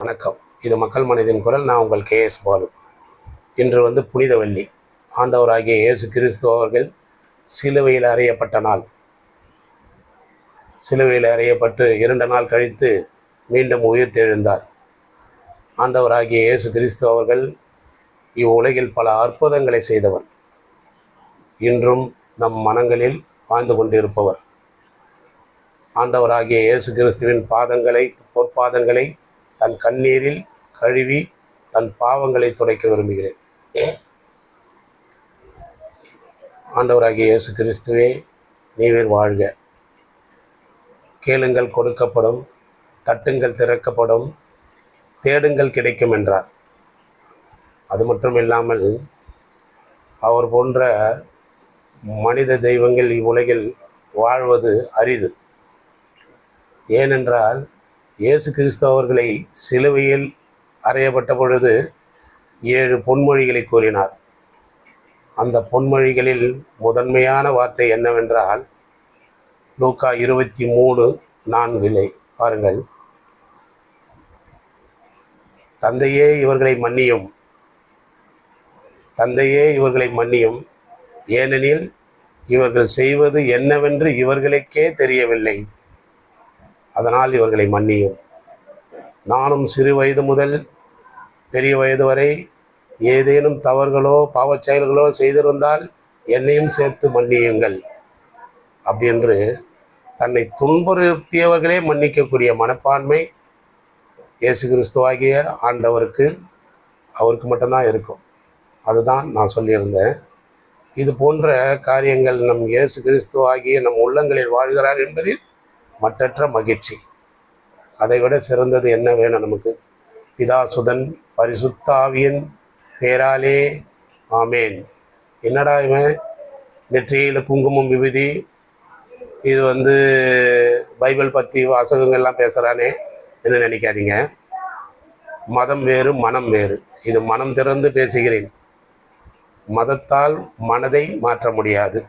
வணக்கம். இது மக்கள் மனதின் குரல். நான் உங்கள் கேஎஸ் பாலு. இன்று புனித வெள்ளி. ஆண்டவராகிய இயேசு கிறிஸ்து அவர்கள் சிலுவையில் அறையப்பட்ட நாள். சிலுவையில் அறையப்பட்டு 2 நாள் கழித்து மீண்டும் உயிர் தெழுந்தார். ஆண்டவராகிய இயேசு கிறிஸ்து அவர்கள் இவ்வுலகில் பல அற்புதங்களை செய்தவர். இன்றும் நம் மனங்களில் வாழ்ந்து கொண்டிருப்பவர். ஆண்டவராகிய இயேசு கிறிஸ்துவின் பொற்பாதங்களை தன் கண்ணீரில் கழுவி தன் பாவங்களை துடைக்க விரும்புகிறேன். ஆண்டவராகிய இயேசு கிறிஸ்துவே, நீர் வாழ்க. கேளுங்கள் கொடுக்கப்படும், தட்டுங்கள் திறக்கப்படும், தேடுங்கள் கிடைக்கும் என்றார். அது மட்டும் இல்லாமல் அவர் போன்ற மனித தெய்வங்கள் இவ்வுலகில் வாழ்வது அரிது. ஏனென்றால் இயேசு கிறிஸ்து அவர்களை சிலுவையில் அறையப்பட்ட பொழுது 7 பொன்மொழிகளை கூறினார். அந்த பொன்மொழிகளில் முதன்மையான வார்த்தை என்னவென்றால், லூக்கா 23:4 பாருங்கள். தந்தையே இவர்களை மன்னியும், தந்தையே இவர்களை மன்னியும், ஏனெனில் இவர்கள் செய்வது என்னவென்று இவர்களுக்கே தெரியவில்லை. அதனால் இவர்களை மன்னியும். நானும் சிறு வயது முதல் பெரிய வயது வரை ஏதேனும் தவறுகளோ பாவச் செயல்களோ செய்திருந்தால் என்னையும் சேர்த்து மன்னியுங்கள் அப்படின்று தன்னை துன்புறுத்தியவர்களே மன்னிக்கக்கூடிய மனப்பான்மை இயேசு கிறிஸ்துவாகிய ஆண்டவருக்கு மட்டும்தான் இருக்கும். அதுதான் நான் சொல்லியிருந்தேன். இது போன்ற காரியங்கள் நம் இயேசு கிறிஸ்துவாகிய நம் உள்ளங்களில் வாழ்கிறார் என்பதில் மற்றற்ற மகிழ்ச்சி. அதைவிட சிறந்தது என்ன வேணும் நமக்கு? பிதா சுதன் பரிசுத்த ஆவியின் பேராலே ஆமேன். என்னடா இவன் நெற்றியில் குங்குமம் விபூதி, இது பைபிள் பற்றி வாசகங்கள்லாம் பேசுகிறானே என்ன நினைக்காதீங்க. மதம் வேறு, மனம் வேறு. இது மனம் திறந்து பேசுகிறேன். மதத்தால் மனதை மாற்ற முடியாது.